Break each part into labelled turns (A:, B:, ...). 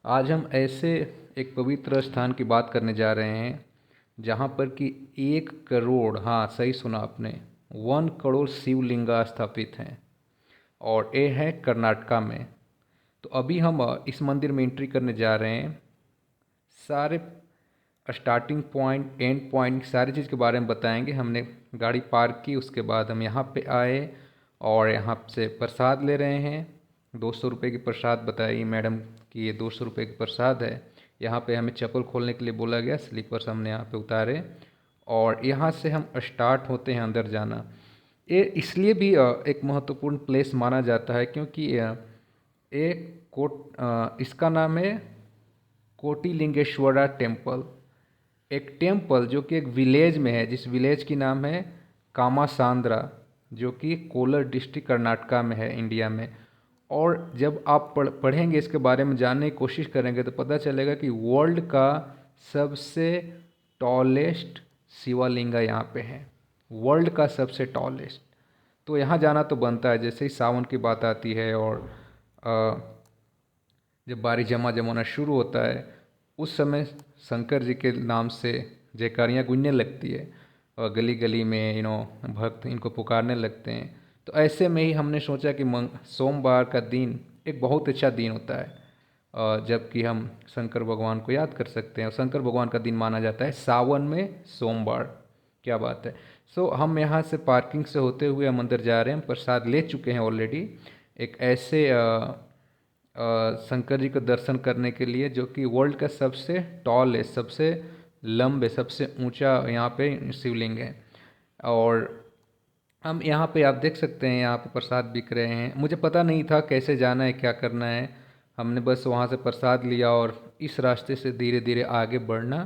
A: आज हम ऐसे एक पवित्र स्थान की बात करने जा रहे हैं जहाँ पर कि 1 करोड़, हाँ सही सुना आपने, 1 करोड़ शिवलिंगा स्थापित हैं और ये है कर्नाटका में। तो अभी हम इस मंदिर में एंट्री करने जा रहे हैं। सारे स्टार्टिंग पॉइंट, एंड पॉइंट, सारी चीज़ के बारे में बताएंगे। हमने गाड़ी पार्क की, उसके बाद हम यहाँ पे आए और यहाँ से प्रसाद ले रहे हैं। 200 रुपये की प्रसाद बताई मैडम कि ये 200 रुपये की प्रसाद है। यहाँ पे हमें चप्पल खोलने के लिए बोला गया, स्लीपर्स हमने यहाँ पे उतारे और यहाँ से हम स्टार्ट होते हैं अंदर जाना। ये इसलिए भी एक महत्वपूर्ण प्लेस माना जाता है क्योंकि इसका नाम है कोटिलिंगेश्वरा टेम्पल। एक टेम्पल जो कि एक विलेज में है, जिस विलेज की नाम है कामासांद्रा, जो कि कोलार डिस्ट्रिक्ट कर्नाटका में है, इंडिया में। और जब आप पढ़ेंगे, इसके बारे में जानने की कोशिश करेंगे तो पता चलेगा कि वर्ल्ड का सबसे टॉलेस्ट शिवालिंगा यहाँ पे है, वर्ल्ड का सबसे टॉलेस्ट। तो यहाँ जाना तो बनता है। जैसे ही सावन की बात आती है और जब बारिश जमाना शुरू होता है, उस समय शंकर जी के नाम से जयकारियाँ गूंजने लगती है और गली गली में भक्त इनको पुकारने लगते हैं। तो ऐसे में ही हमने सोचा कि सोमवार का दिन एक बहुत अच्छा दिन होता है जबकि हम शंकर भगवान को याद कर सकते हैं। और शंकर भगवान का दिन माना जाता है सावन में सोमवार। क्या बात है। सो हम यहाँ से पार्किंग से होते हुए हम अंदर जा रहे हैं। प्रसाद ले चुके हैं ऑलरेडी। एक ऐसे शंकर जी को दर्शन करने के लिए जो कि वर्ल्ड का सबसे टॉल है, सबसे लंबे, सबसे ऊंचा यहाँ पे शिवलिंग है। और हम यहाँ पे आप देख सकते हैं, यहाँ पे प्रसाद बिक रहे हैं। मुझे पता नहीं था कैसे जाना है, क्या करना है। हमने बस वहाँ से प्रसाद लिया और इस रास्ते से धीरे धीरे आगे बढ़ना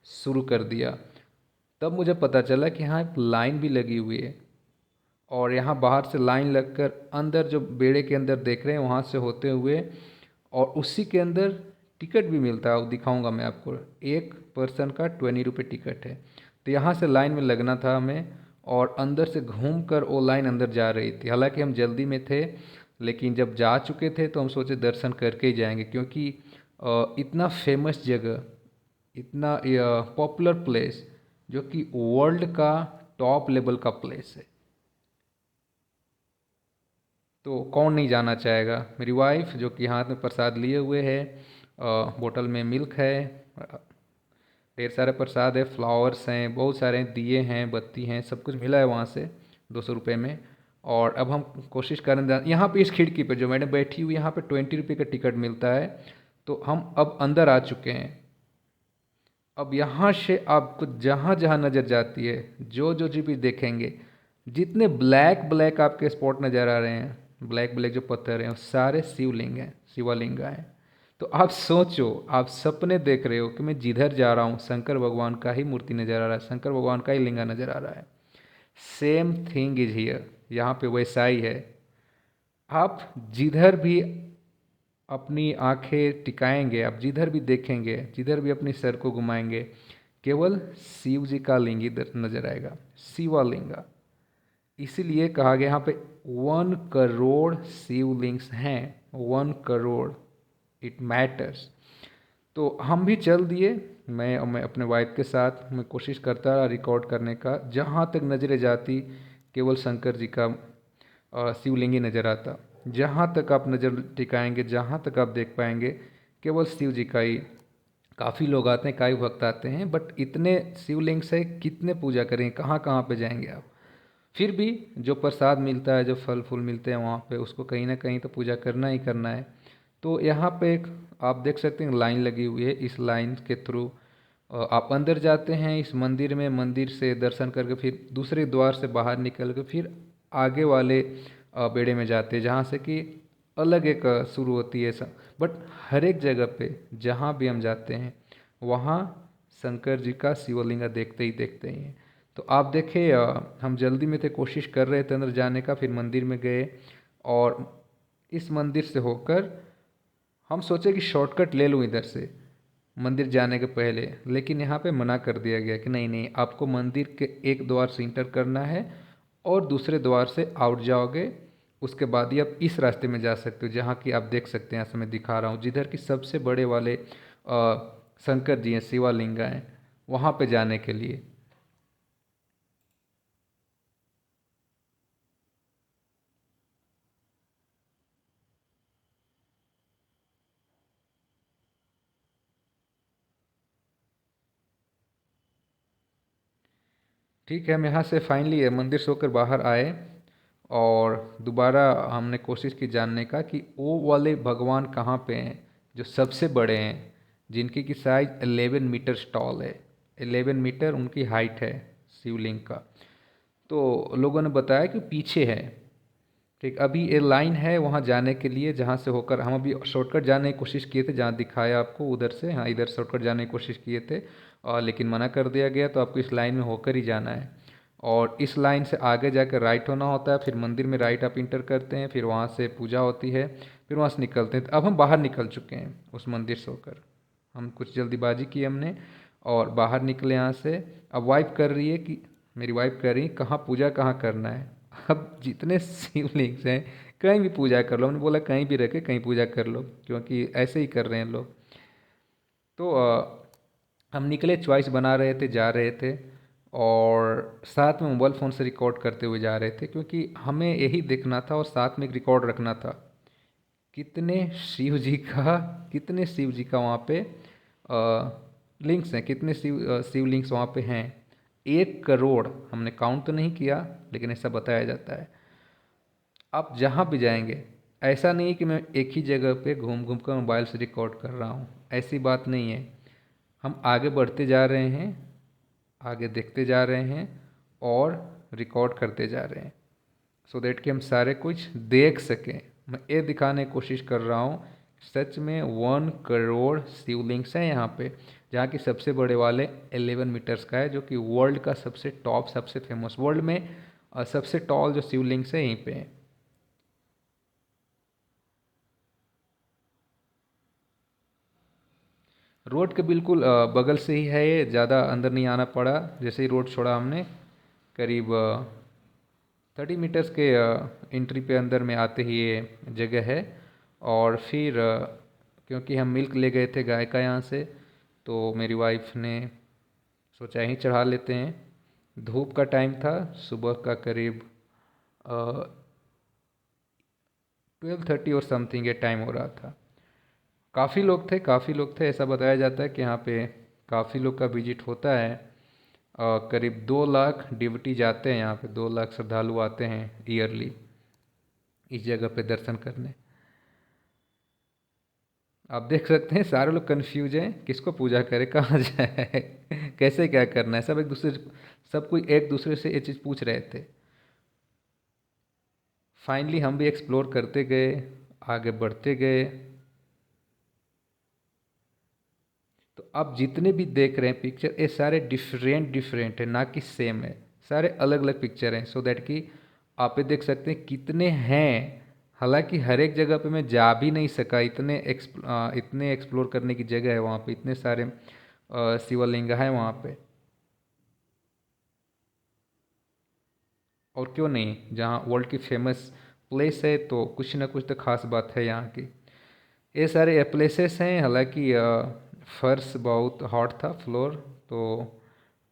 A: शुरू कर दिया। तब मुझे पता चला कि यहाँ एक लाइन भी लगी हुई है और यहाँ बाहर से लाइन लगकर अंदर जो बेड़े के अंदर देख रहे हैं वहाँ से होते हुए, और उसी के अंदर टिकट भी मिलता है, वो दिखाऊंगा मैं आपको। एक पर्सन का 20 रुपये टिकट है। तो यहाँ से लाइन में लगना था हमें और अंदर से घूम कर वो लाइन अंदर जा रही थी। हालांकि हम जल्दी में थे, लेकिन जब जा चुके थे तो हम सोचे दर्शन करके ही जाएंगे क्योंकि इतना फेमस जगह, इतना पॉपुलर प्लेस जो कि वर्ल्ड का टॉप लेवल का प्लेस है, तो कौन नहीं जाना चाहेगा। मेरी वाइफ जो कि हाथ में प्रसाद लिए हुए है, बोतल में मिल्क है, ढेर सारे प्रसाद है, फ्लावर्स हैं, बहुत सारे दिए हैं, बत्ती हैं, सब कुछ मिला है वहाँ से 200 रुपये में। और अब हम कोशिश करें, यहाँ पे इस खिड़की पे जो मैडम बैठी हुई, यहाँ पे 20 रुपये का टिकट मिलता है। तो हम अब अंदर आ चुके हैं। अब यहाँ से आपको जहाँ जहाँ नज़र जाती है, जो भी देखेंगे, जितने ब्लैक ब्लैक आपके स्पॉट नज़र आ रहे हैं, ब्लैक ब्लैक जो पत्थर हैं, वो सारे शिवलिंग हैं, शिवालिंगा हैं। तो आप सोचो, आप सपने देख रहे हो कि मैं जिधर जा रहा हूँ शंकर भगवान का ही मूर्ति नज़र आ रहा है, शंकर भगवान का ही लिंगा नज़र आ रहा है। सेम थिंग इज हियर, यहाँ पे वैसा ही है। आप जिधर भी अपनी आंखें टिकाएंगे, आप जिधर भी देखेंगे, जिधर भी अपनी सर को घुमाएंगे, केवल शिव जी का लिंग ही नजर आएगा, शिवालिंगा। इसीलिए कहा गया यहाँ पे 1 करोड़ शिवलिंग्स हैं, 1 करोड़, इट मैटर्स। तो हम भी चल दिए, मैं अपने वाइफ के साथ। मैं कोशिश करता रहा रिकॉर्ड करने का, जहाँ तक नज़रें जाती केवल शंकर जी का शिवलिंग ही नज़र आता। जहाँ तक आप नज़र टिकाएंगे, जहाँ तक आप देख पाएंगे, केवल शिव जी का ही। काफ़ी लोग आते हैं, कई भक्त आते हैं, बट इतने शिवलिंग से कितने पूजा करेंगे, कहाँ कहाँ पे जाएंगे आप। फिर भी जो प्रसाद मिलता है, जो फल फूल मिलते हैं वहाँ पे, उसको कहीं ना कहीं तो पूजा करना ही करना है। तो यहाँ पे एक आप देख सकते हैं लाइन लगी हुई है। इस लाइन के थ्रू आप अंदर जाते हैं इस मंदिर में। मंदिर से दर्शन करके फिर दूसरे द्वार से बाहर निकल के फिर आगे वाले बेड़े में जाते हैं, जहाँ से कि अलग एक शुरू होती है सब। बट हर एक जगह पे जहाँ भी हम जाते हैं वहाँ शंकर जी का शिवलिंग देखते ही देखते ही हैं। तो आप देखें, हम जल्दी में थे, कोशिश कर रहे थे अंदर जाने का, फिर मंदिर में गए और इस मंदिर से होकर हम सोचे कि शॉर्टकट ले लूँ इधर से मंदिर जाने के पहले, लेकिन यहाँ पे मना कर दिया गया कि नहीं नहीं, आपको मंदिर के एक द्वार से इंटर करना है और दूसरे द्वार से आउट जाओगे, उसके बाद ही आप इस रास्ते में जा सकते हो, जहाँ की आप देख सकते हैं, यहाँ से मैं दिखा रहा हूँ, जिधर की सबसे बड़े वाले शंकर जी हैं, शिवालिंग हैं, वहाँ पे जाने के लिए। ठीक है, हम यहाँ से फाइनली मंदिर से होकर बाहर आए और दोबारा हमने कोशिश की जानने का कि वो वाले भगवान कहाँ पे हैं जो सबसे बड़े हैं, जिनकी की साइज 11 मीटर टॉल है। 11 मीटर उनकी हाइट है शिवलिंग का। तो लोगों ने बताया कि पीछे है। ठीक, अभी ये लाइन है वहाँ जाने के लिए, जहाँ से होकर हम अभी शॉर्टकट जाने की कोशिश किए थे, जहाँ दिखाया आपको उधर से, हाँ इधर शॉर्टकट जाने की कोशिश किए थे और लेकिन मना कर दिया गया, तो आपको इस लाइन में होकर ही जाना है। और इस लाइन से आगे जाकर राइट होना होता है, फिर मंदिर में राइट आप इंटर करते हैं, फिर वहाँ से पूजा होती है, फिर वहाँ से निकलते हैं। तो अब हम बाहर निकल चुके हैं उस मंदिर से होकर, हम कुछ जल्दीबाजी की हमने और बाहर निकले यहाँ से। अब वाइफ कर रही है कि मेरी वाइफ कह रही है कहाँ पूजा कहाँ करना है। अब जितने शिवलिंग्स हैं कहीं भी पूजा कर लो, हमने बोला कहीं भी रखे कहीं पूजा कर लो, क्योंकि ऐसे ही कर रहे हैं लोग। तो हम निकले, चॉइस बना रहे थे, जा रहे थे और साथ में मोबाइल फ़ोन से रिकॉर्ड करते हुए जा रहे थे, क्योंकि हमें यही देखना था और साथ में एक रिकॉर्ड रखना था कितने शिव जी का कितने शिव जी का वहाँ पे लिंक्स हैं, कितने शिव लिंक्स वहाँ पे हैं। 1 करोड़, हमने काउंट तो नहीं किया लेकिन ऐसा बताया जाता है। आप जहाँ भी जाएंगे, ऐसा नहीं है कि मैं एक ही जगह पे घूम घूम कर मोबाइल से रिकॉर्ड कर रहा हूँ, ऐसी बात नहीं है। हम आगे बढ़ते जा रहे हैं, आगे देखते जा रहे हैं और रिकॉर्ड करते जा रहे हैं, सो दैट कि हम सारे कुछ देख सकें। मैं ये दिखाने की कोशिश कर रहा हूँ सच में 1 करोड़ शिवलिंग्स हैं यहाँ पे, जहाँ की सबसे बड़े वाले 11 मीटर्स का है, जो कि वर्ल्ड का सबसे टॉप, सबसे फेमस, वर्ल्ड में सबसे टॉल जो शिवलिंग्स है यहीं पे है। रोड के बिल्कुल बगल से ही है ये, ज़्यादा अंदर नहीं आना पड़ा। जैसे ही रोड छोड़ा हमने, करीब 30 मीटर्स के एंट्री पे अंदर में आते ही ये जगह है। और फिर क्योंकि हम मिल्क ले गए थे गाय का यहाँ से, तो मेरी वाइफ ने सोचा यहीं चढ़ा लेते हैं। धूप का टाइम था, सुबह का करीब 12:30 और समथिंग ये टाइम हो रहा था। काफ़ी लोग थे, काफ़ी लोग थे। ऐसा बताया जाता है कि यहाँ पे काफ़ी लोग का विजिट होता है। करीब 2 लाख डिवटी जाते हैं यहाँ पे, 2 लाख श्रद्धालु आते हैं ईयरली इस जगह पे दर्शन करने। आप देख सकते हैं सारे लोग कंफ्यूज हैं, किसको पूजा करे, कहाँ जाए, कैसे क्या करना है। सब कोई एक दूसरे से ये चीज़ पूछ रहे थे। फाइनली हम भी एक्सप्लोर करते गए, आगे बढ़ते गए। तो आप जितने भी देख रहे हैं पिक्चर, ये सारे डिफरेंट डिफरेंट है, ना कि सेम है। सारे अलग अलग पिक्चर हैं, सो दैट कि आप ये देख सकते हैं कितने हैं। हालांकि हर एक जगह पे मैं जा भी नहीं सका, इतने एक्सप्लोर करने की जगह है वहाँ पे, इतने सारे शिवलिंग है वहाँ पे। और क्यों नहीं, जहाँ वर्ल्ड की फेमस प्लेस है तो कुछ ना कुछ तो खास बात है यहाँ की। ये सारे प्लेसेस हैं। हालांकि फर्श बहुत हॉट था, फ्लोर, तो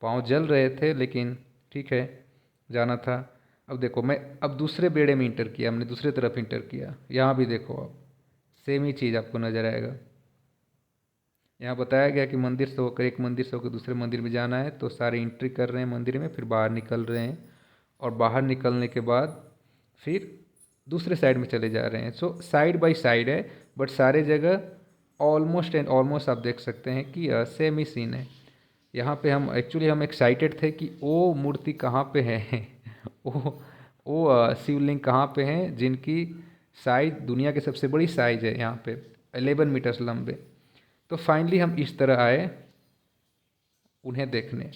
A: पाँव जल रहे थे, लेकिन ठीक है, जाना था। अब देखो, मैं अब दूसरे बेड़े में इंटर किया, हमने दूसरी तरफ इंटर किया। यहाँ भी देखो आप, सेम ही चीज़ आपको नज़र आएगा। यहाँ बताया गया कि मंदिर से होकर, एक मंदिर से होकर दूसरे मंदिर में जाना है, तो सारे एंट्री कर रहे हैं मंदिर में, फिर बाहर निकल रहे हैं और बाहर निकलने के बाद फिर दूसरे साइड में चले जा रहे हैं। सो साइड बाय साइड है, बट सारे जगह ऑलमोस्ट एंड ऑलमोस्ट आप देख सकते हैं कि सेम ही सीन है। यहाँ पे हम एक्साइटेड थे कि वो मूर्ति कहाँ पे है, वो शिवलिंग कहाँ पे हैं, जिनकी साइज दुनिया की सबसे बड़ी साइज है यहाँ पे, 11 मीटर्स लंबे। तो फाइनली हम इस तरह आए उन्हें देखने,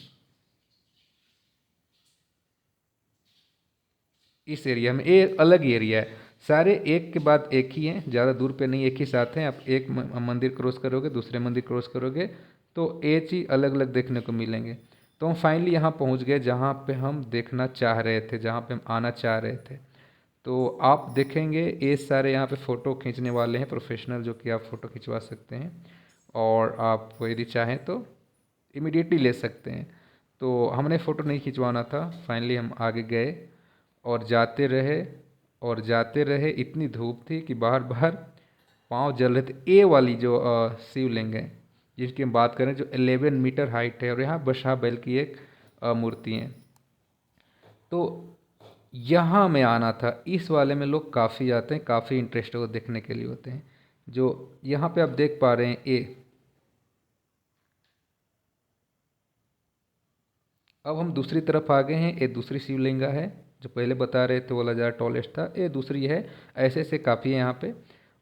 A: इस एरिया में। ये अलग एरिया है, सारे एक के बाद एक ही हैं, ज़्यादा दूर पे नहीं, एक ही साथ हैं। आप एक मंदिर क्रॉस करोगे, दूसरे मंदिर क्रॉस करोगे, तो ये चीज़ अलग अलग देखने को मिलेंगे। तो हम फाइनली यहाँ पहुँच गए जहाँ पे हम देखना चाह रहे थे, जहाँ पे हम आना चाह रहे थे। तो आप देखेंगे ये सारे यहाँ पे फ़ोटो खींचने वाले हैं प्रोफेशनल, जो कि आप फ़ोटो खिंचवा सकते हैं और आप यदि चाहें तो इमीडिएटली ले सकते हैं। तो हमने फ़ोटो नहीं खिंचवाना था, फाइनली हम आगे गए और जाते रहे और जाते रहे। इतनी धूप थी कि बाहर बाहर पाँव जल रहे थे। ए वाली जो शिवलिंग है जिसकी हम बात करें, जो 11 मीटर हाइट है, और यहाँ बशा बैल की एक मूर्ति है। तो यहाँ में आना था, इस वाले में लोग काफ़ी आते हैं, काफ़ी इंटरेस्ट को देखने के लिए होते हैं। जो यहाँ पे आप देख पा रहे हैं ए, अब हम दूसरी तरफ आ गए हैं। ये दूसरी शिवलिंगा है, जो पहले बता रहे थे वाला ज़्यादा टॉलेस्ट था, ये दूसरी है। ऐसे ऐसे काफ़ी है यहाँ पे।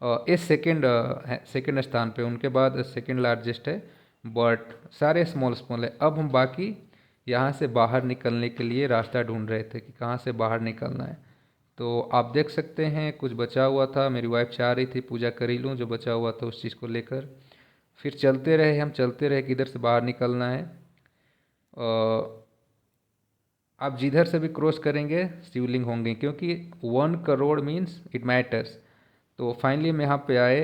A: ये सेकंड है, सेकंड स्थान पे, उनके बाद सेकंड लार्जेस्ट है, बट सारे स्मॉल स्मॉल है। अब हम बाकी यहाँ से बाहर निकलने के लिए रास्ता ढूंढ रहे थे कि कहाँ से बाहर निकलना है। तो आप देख सकते हैं कुछ बचा हुआ था, मेरी वाइफ चाह रही थी पूजा कर ही लूँ जो बचा हुआ था उस चीज़ को लेकर। फिर चलते रहे, हम चलते रहे, किधर से बाहर निकलना है। आप जिधर से भी क्रॉस करेंगे शिवलिंग होंगे, क्योंकि 1 करोड़ मीन्स इट मैटर्स। तो फाइनली हम यहाँ पे आए,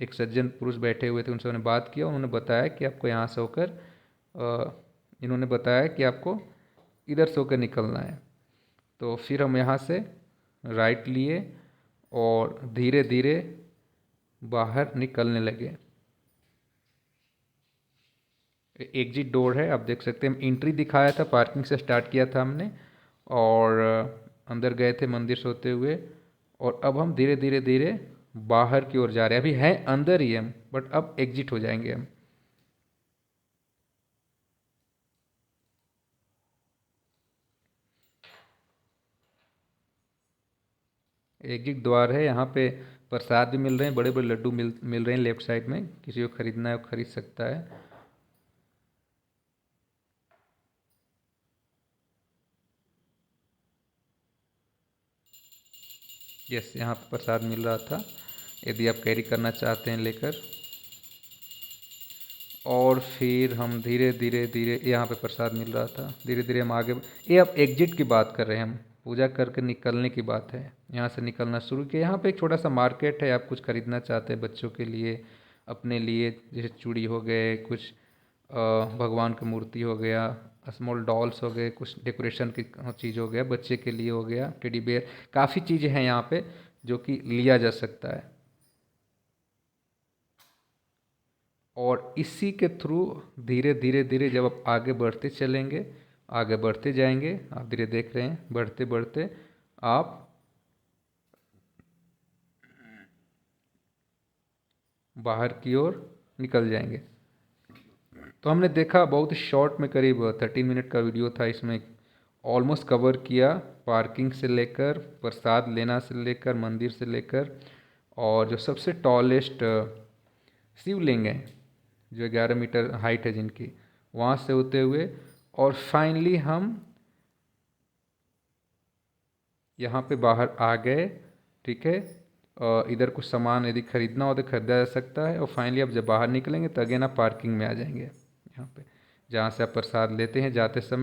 A: एक सज्जन पुरुष बैठे हुए थे, उनसे मैंने बात किया। उन्होंने बताया कि आपको यहाँ से होकर इन्होंने बताया कि आपको इधर से होकर निकलना है। तो फिर हम यहाँ से राइट लिए और धीरे धीरे बाहर निकलने लगे। एग्जिट डोर है, आप देख सकते हैं। एंट्री दिखाया था, पार्किंग से स्टार्ट किया था हमने और अंदर गए थे मंदिर से होते हुए। और अब हम धीरे धीरे धीरे बाहर की ओर जा रहे हैं। अभी हैं अंदर ही हम, बट अब एग्जिट हो जाएंगे हम। एग्जिट द्वार है, यहाँ पे प्रसाद भी मिल रहे हैं, बड़े बड़े लड्डू मिल रहे हैं लेफ्ट साइड में। किसी को खरीदना है वो खरीद सकता है। यस, यहाँ पे प्रसाद मिल रहा था, यदि आप कैरी करना चाहते हैं लेकर। और फिर हम धीरे धीरे धीरे, यहाँ पे प्रसाद मिल रहा था, धीरे धीरे हम आगे। ये अब एग्जिट की बात कर रहे हैं हम, पूजा करके निकलने की बात है। यहाँ से निकलना शुरू किया। यहाँ पे एक छोटा सा मार्केट है, आप कुछ खरीदना चाहते हैं बच्चों के लिए, अपने लिए, जैसे चूड़ी हो गए, कुछ भगवान की मूर्ति हो गया, स्मॉल डॉल्स हो गए, कुछ डेकोरेशन की चीज़ हो गया, बच्चे के लिए हो गया, टेडी बेयर, काफ़ी चीज़ें हैं यहाँ पे जो कि लिया जा सकता है। और इसी के थ्रू धीरे धीरे धीरे जब आप आगे बढ़ते चलेंगे, आगे बढ़ते जाएंगे, आप धीरे देख रहे हैं, बढ़ते बढ़ते आप बाहर की ओर निकल जाएंगे। तो हमने देखा बहुत शॉर्ट में, करीब 13 मिनट का वीडियो था, इसमें ऑलमोस्ट कवर किया, पार्किंग से लेकर, प्रसाद लेना से लेकर, मंदिर से लेकर, और जो सबसे टॉलेस्ट शिवलिंग है जो 11 मीटर हाइट है जिनकी, वहाँ से होते हुए, और फाइनली हम यहाँ पे बाहर आ गए। ठीक है, इधर कुछ सामान यदि खरीदना हो तो खरीदा जा सकता है। और फाइनली अब जब बाहर निकलेंगे तो अगेन आप पार्किंग में आ जाएंगे, यहाँ पे जहाँ से आप प्रसाद लेते हैं जाते समय।